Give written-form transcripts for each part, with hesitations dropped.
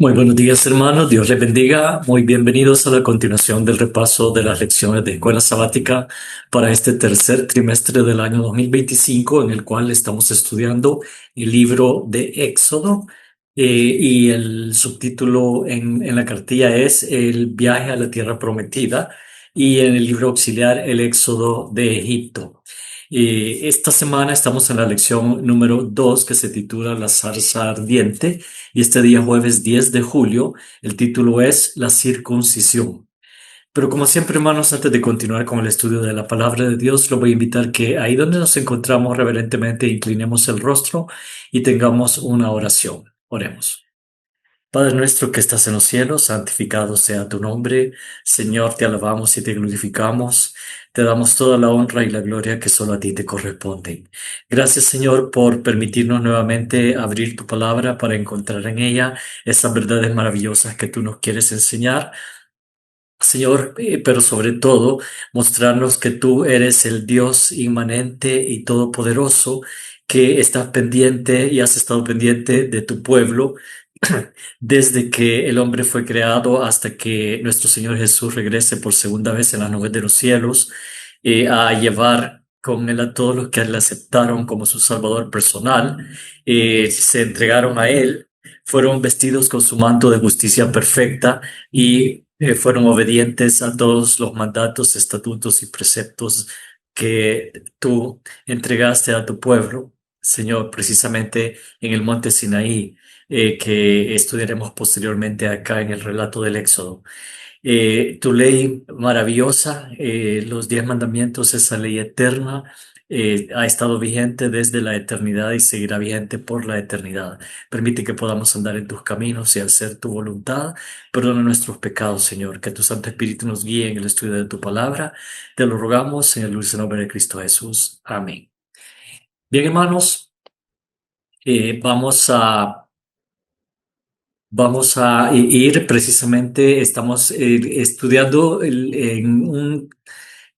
Muy buenos días, hermanos. Dios les bendiga. Muy bienvenidos a la continuación del repaso de las lecciones de escuela sabática para este tercer trimestre del año 2025, en el cual estamos estudiando el libro de Éxodo. Y el subtítulo en la cartilla es El viaje a la tierra prometida, y en el libro auxiliar El Éxodo de Egipto. Esta semana estamos en la lección número 2, que se titula La zarza ardiente. Y este día, jueves 10 de julio, el título es La circuncisión. Pero como siempre, hermanos, antes de continuar con el estudio de la palabra de Dios, lo voy a invitar que ahí donde nos encontramos reverentemente inclinemos el rostro y tengamos una oración. Oremos. Padre nuestro que estás en los cielos, santificado sea tu nombre. Señor, te alabamos y te glorificamos. Te damos toda la honra y la gloria que solo a ti te corresponden. Gracias, Señor, por permitirnos nuevamente abrir tu palabra para encontrar en ella esas verdades maravillosas que tú nos quieres enseñar. Señor, pero sobre todo mostrarnos que tú eres el Dios inmanente y todopoderoso, que estás pendiente y has estado pendiente de tu pueblo desde que el hombre fue creado hasta que nuestro Señor Jesús regrese por segunda vez en las nubes de los cielos, a llevar con él a todos los que le aceptaron como su Salvador personal, se entregaron a él, fueron vestidos con su manto de justicia perfecta y fueron obedientes a todos los mandatos, estatutos y preceptos que tú entregaste a tu pueblo, Señor, precisamente en el monte Sinaí, que estudiaremos posteriormente acá en el relato del Éxodo. Tu ley maravillosa, los 10 mandamientos, esa ley eterna, ha estado vigente desde la eternidad y seguirá vigente por la eternidad. Permite que podamos andar en tus caminos y hacer tu voluntad. Perdona nuestros pecados, Señor, que tu Santo Espíritu nos guíe en el estudio de tu palabra. Te lo rogamos en el dulce nombre de Cristo Jesús. Amén. Bien, hermanos, vamos a ir precisamente, estamos estudiando en un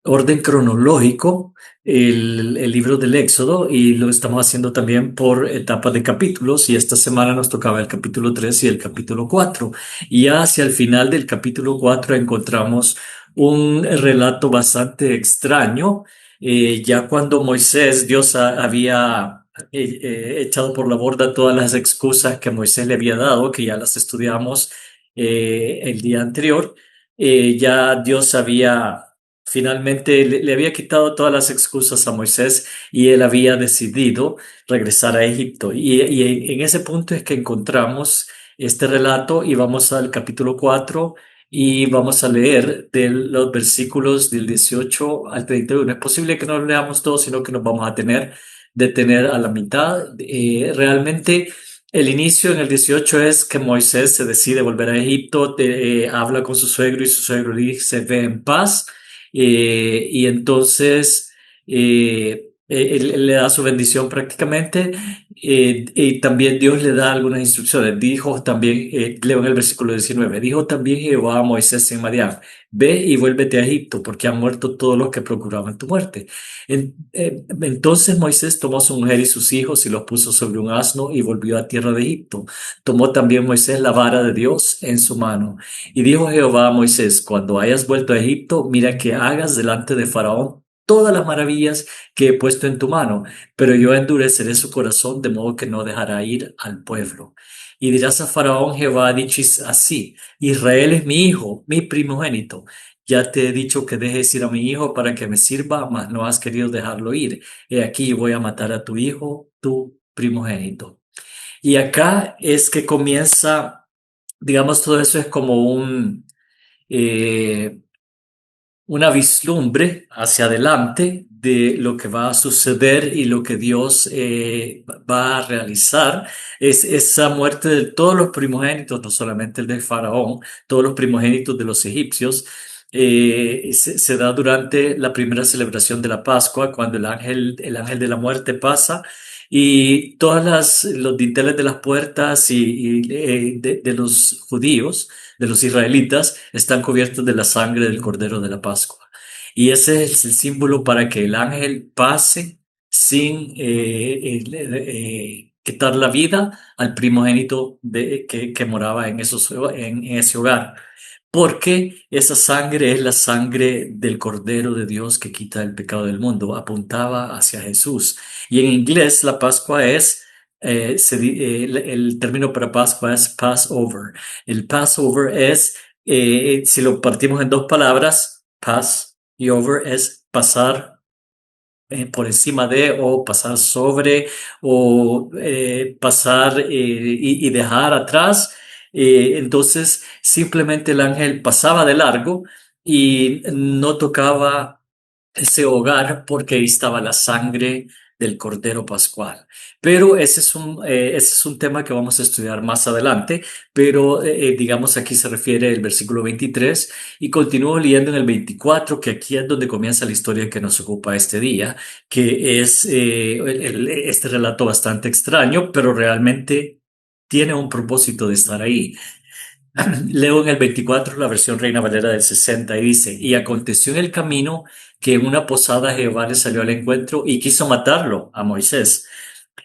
orden cronológico el libro del Éxodo, y lo estamos haciendo también por etapas de capítulos, y esta semana nos tocaba el capítulo 3 y el capítulo 4. Y ya hacia el final del capítulo 4 encontramos un relato bastante extraño. Ya cuando Moisés, Dios había echado por la borda todas las excusas que Moisés le había dado, que ya las estudiamos el día anterior. Ya Dios había finalmente le había quitado todas las excusas a Moisés, y él había decidido regresar a Egipto. Y en ese punto es que encontramos este relato, y vamos al capítulo 4 y vamos a leer de los versículos del 18 al 31. Es posible que no lo leamos todo, sino que nos vamos a detener a la mitad. Realmente el inicio en el 18 es que Moisés se decide volver a Egipto, habla con su suegro y su suegro le dice: ve en paz. Y entonces él le da su bendición prácticamente, y también Dios le da algunas instrucciones. Dijo también, leo en el versículo 19, dijo también Jehová a Moisés en Madián: ve y vuélvete a Egipto, porque han muerto todos los que procuraban tu muerte. Entonces Moisés tomó a su mujer y sus hijos y los puso sobre un asno y volvió a tierra de Egipto. Tomó también Moisés la vara de Dios en su mano. Y dijo Jehová a Moisés: cuando hayas vuelto a Egipto, mira que hagas delante de Faraón todas las maravillas que he puesto en tu mano, pero yo endureceré su corazón de modo que no dejará ir al pueblo. Y dirás a Faraón: Jehová ha dicho así: Israel es mi hijo, mi primogénito. Ya te he dicho que dejes ir a mi hijo para que me sirva, mas no has querido dejarlo ir. He aquí, voy a matar a tu hijo, tu primogénito. Y acá es que comienza, digamos, todo eso es como eh, una vislumbre hacia adelante de lo que va a suceder y lo que Dios va a realizar. Es esa muerte de todos los primogénitos, no solamente el de Faraón, todos los primogénitos de los egipcios. Se da durante la primera celebración de la Pascua, cuando el ángel de la muerte pasa, y los dinteles de las puertas de los judíos, de los israelitas, están cubiertos de la sangre del Cordero de la Pascua. Y ese es el símbolo para que el ángel pase sin quitar la vida al primogénito que moraba en ese hogar. Porque esa sangre es la sangre del Cordero de Dios que quita el pecado del mundo, apuntaba hacia Jesús. Y en inglés la Pascua es, el término para Pascua es Passover. El Passover es, si lo partimos en dos palabras, pass y over es pasar por encima de o pasar sobre o pasar y dejar atrás. Entonces simplemente el ángel pasaba de largo y no tocaba ese hogar porque ahí estaba la sangre del Cordero Pascual. Pero ese es un tema que vamos a estudiar más adelante, pero digamos aquí se refiere el versículo 23 y continúo leyendo en el 24, que aquí es donde comienza la historia que nos ocupa este día, que es este relato bastante extraño, pero realmente tiene un propósito de estar ahí. Leo en el 24 la versión Reina Valera del 60 y dice, y aconteció en el camino que en una posada Jehová le salió al encuentro y quiso matarlo a Moisés.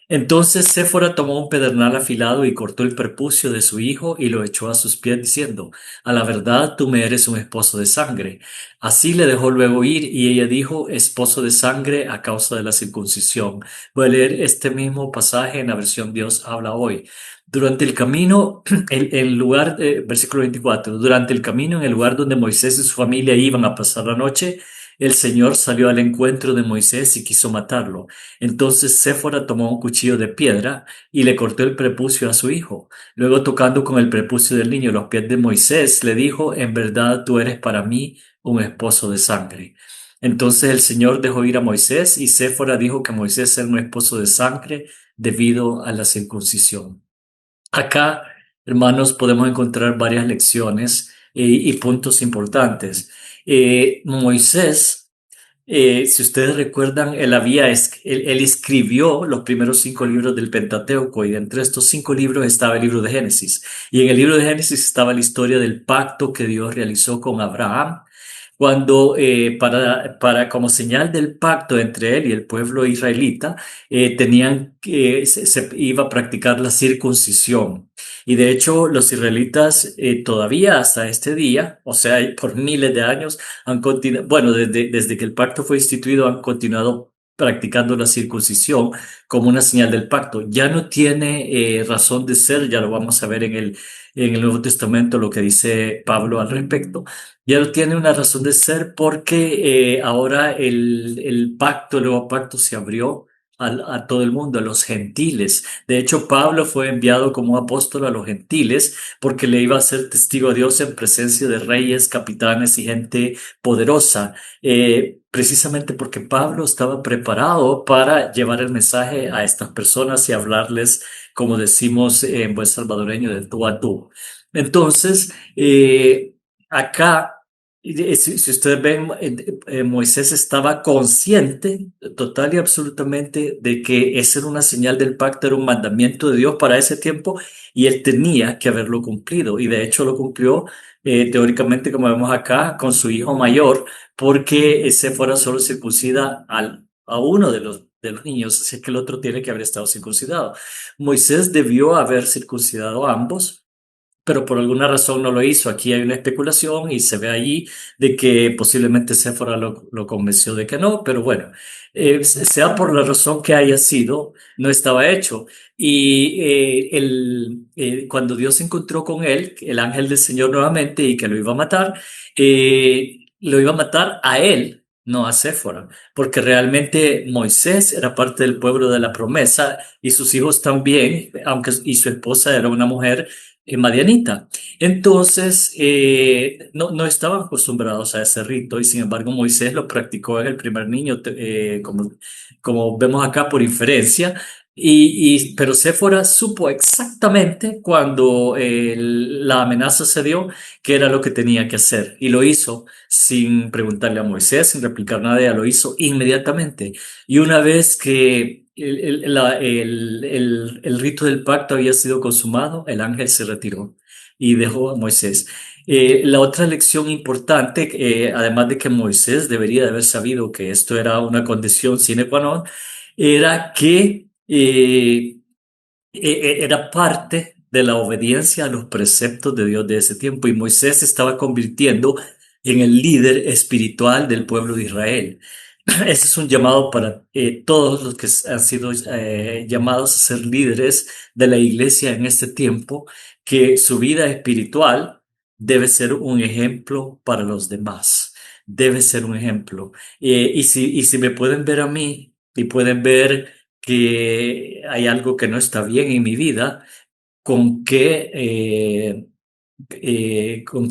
Entonces Séfora tomó un pedernal afilado y cortó el prepucio de su hijo y lo echó a sus pies diciendo, a la verdad tú me eres un esposo de sangre. Así le dejó luego ir y ella dijo, esposo de sangre a causa de la circuncisión. Voy a leer este mismo pasaje en la versión Dios habla hoy. Durante el camino, el lugar, versículo 24, durante el camino en el lugar donde Moisés y su familia iban a pasar la noche, el Señor salió al encuentro de Moisés y quiso matarlo. Entonces Séfora tomó un cuchillo de piedra y le cortó el prepucio a su hijo. Luego, tocando con el prepucio del niño los pies de Moisés, le dijo, en verdad tú eres para mí un esposo de sangre. Entonces el Señor dejó ir a Moisés y Séfora dijo que Moisés era un esposo de sangre debido a la circuncisión. Acá, hermanos, podemos encontrar varias lecciones y puntos importantes. Moisés, si ustedes recuerdan, él escribió los primeros 5 libros del Pentateuco y entre estos 5 libros estaba el libro de Génesis. Y en el libro de Génesis estaba la historia del pacto que Dios realizó con Abraham cuando como señal del pacto entre él y el pueblo israelita, tenían que se iba a practicar la circuncisión. Y de hecho, los israelitas todavía hasta este día, o sea, por miles de años, han continuado, bueno, desde que el pacto fue instituido, han continuado practicando la circuncisión como una señal del pacto. Ya no tiene razón de ser, ya lo vamos a ver en el Nuevo Testamento, lo que dice Pablo al respecto. Ya no tiene una razón de ser porque ahora el pacto, el nuevo pacto se abrió a todo el mundo, a los gentiles. De hecho, Pablo fue enviado como apóstol a los gentiles porque le iba a ser testigo a Dios en presencia de reyes, capitanes y gente poderosa. Precisamente porque Pablo estaba preparado para llevar el mensaje a estas personas y hablarles, como decimos en buen salvadoreño, de tú a tú. Entonces, acá si ustedes ven, Moisés estaba consciente total y absolutamente de que esa era una señal del pacto, era un mandamiento de Dios para ese tiempo y él tenía que haberlo cumplido. Y de hecho lo cumplió teóricamente, como vemos acá, con su hijo mayor, porque ese fuera solo circuncida a uno de los niños, así que el otro tiene que haber estado circuncidado. Moisés debió haber circuncidado a ambos pero por alguna razón no lo hizo. Aquí hay una especulación y se ve allí de que posiblemente Séfora lo convenció de que no, pero bueno, sea por la razón que haya sido, no estaba hecho. Y cuando Dios se encontró con él, el ángel del Señor nuevamente, y que lo iba a matar a él. No a Séfora, porque realmente Moisés era parte del pueblo de la promesa y sus hijos también, aunque y su esposa era una mujer madianita. Entonces, no estaban acostumbrados a ese rito y sin embargo Moisés lo practicó en el primer niño, como vemos acá por inferencia. Pero Séfora supo exactamente cuando la amenaza se dio que era lo que tenía que hacer y lo hizo sin preguntarle a Moisés, sin replicar nada, ella lo hizo inmediatamente. Y una vez que el rito del pacto había sido consumado, el ángel se retiró y dejó a Moisés. La otra lección importante, además de que Moisés debería de haber sabido que esto era una condición sine qua non, era que era parte de la obediencia a los preceptos de Dios de ese tiempo y Moisés se estaba convirtiendo en el líder espiritual del pueblo de Israel. Ese es un llamado para todos los que han sido llamados a ser líderes de la iglesia en este tiempo, que su vida espiritual debe ser un ejemplo para los demás. Debe ser un ejemplo. Y si me pueden ver a mí y pueden ver que hay algo que no está bien en mi vida, ¿con qué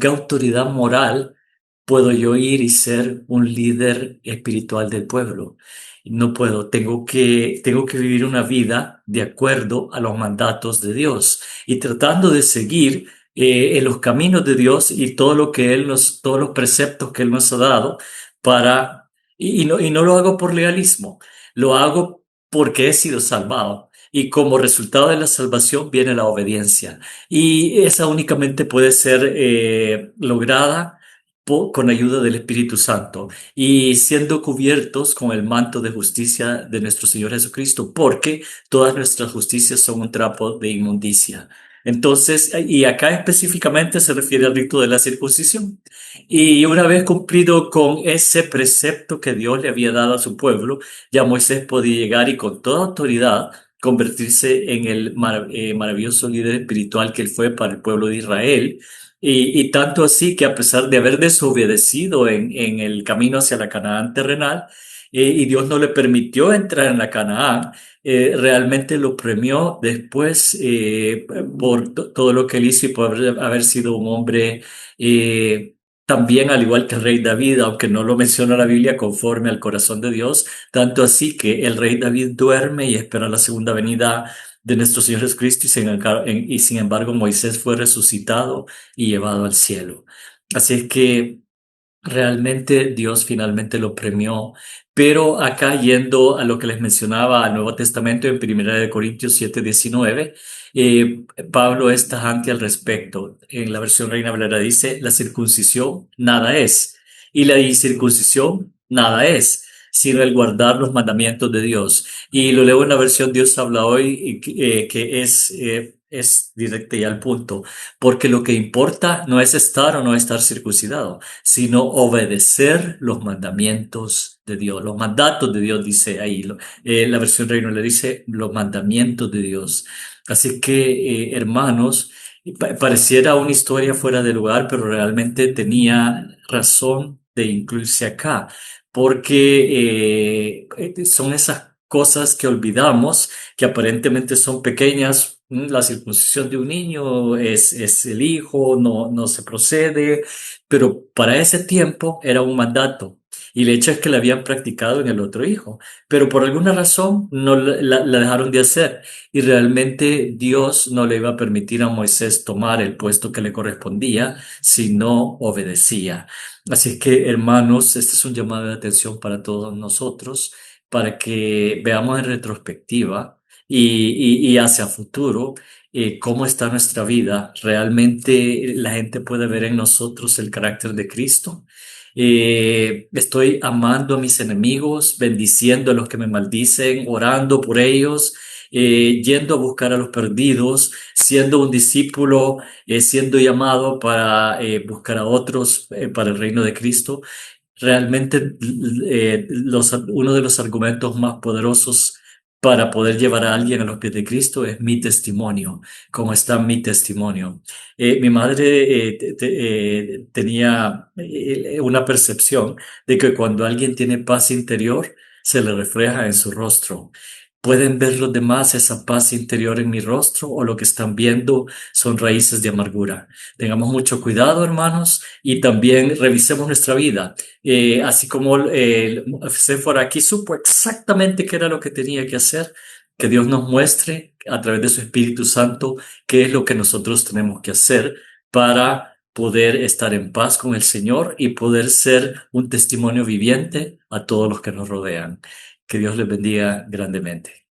autoridad moral puedo yo ir y ser un líder espiritual del pueblo? No puedo, tengo que vivir una vida de acuerdo a los mandatos de Dios y tratando de seguir en los caminos de Dios y todo lo que todos los preceptos que Él nos ha dado y no lo hago por legalismo, lo hago porque he sido salvado. Y como resultado de la salvación viene la obediencia. Y esa únicamente puede ser lograda con ayuda del Espíritu Santo y siendo cubiertos con el manto de justicia de nuestro Señor Jesucristo, porque todas nuestras justicias son un trapo de inmundicia. Entonces, y acá específicamente se refiere al rito de la circuncisión. Y una vez cumplido con ese precepto que Dios le había dado a su pueblo, ya Moisés podía llegar y con toda autoridad convertirse en el maravilloso líder espiritual que él fue para el pueblo de Israel. Y tanto así que a pesar de haber desobedecido en el camino hacia la Canaán terrenal, y Dios no le permitió entrar en la Canaán, realmente lo premió después por todo lo que él hizo y por haber sido un hombre también al igual que el rey David, aunque no lo menciona la Biblia, conforme al corazón de Dios, tanto así que el rey David duerme y espera la segunda venida de nuestro Señor Jesucristo y sin embargo Moisés fue resucitado y llevado al cielo. Así es que realmente Dios finalmente lo premió. Pero acá yendo a lo que les mencionaba al Nuevo Testamento en Primera de Corintios 7:19, Pablo es tajante al respecto. En la versión Reina Valera dice, la circuncisión nada es y la incircuncisión nada es, sino el guardar los mandamientos de Dios. Y lo leo en la versión Dios habla hoy, que es directa y al punto, porque lo que importa no es estar o no estar circuncidado, sino obedecer los mandamientos de Dios. Los mandatos de Dios dice ahí. La versión Reino le dice los mandamientos de Dios. Así que, hermanos, pareciera una historia fuera de lugar, pero realmente tenía razón de incluirse acá, porque son esas cosas que olvidamos, que aparentemente son pequeñas. La circuncisión de un niño es el hijo, no se procede, pero para ese tiempo era un mandato. Y el hecho es que la habían practicado en el otro hijo, pero por alguna razón no la dejaron de hacer. Y realmente Dios no le iba a permitir a Moisés tomar el puesto que le correspondía si no obedecía. Así que, hermanos, este es un llamado de atención para todos nosotros, para que veamos en retrospectiva y hacia futuro cómo está nuestra vida. Realmente la gente puede ver en nosotros el carácter de Cristo. Estoy amando a mis enemigos, bendiciendo a los que me maldicen, orando por ellos, yendo a buscar a los perdidos, siendo un discípulo, siendo llamado para buscar a otros para el reino de Cristo. Realmente uno de los argumentos más poderosos para poder llevar a alguien a los pies de Cristo es mi testimonio, como está mi testimonio. Mi madre tenía una percepción de que cuando alguien tiene paz interior, se le refleja en su rostro. ¿Pueden ver los demás esa paz interior en mi rostro o lo que están viendo son raíces de amargura? Tengamos mucho cuidado, hermanos, y también revisemos nuestra vida. Así como Séfora aquí supo exactamente qué era lo que tenía que hacer, que Dios nos muestre a través de su Espíritu Santo qué es lo que nosotros tenemos que hacer para poder estar en paz con el Señor y poder ser un testimonio viviente a todos los que nos rodean. Que Dios les bendiga grandemente.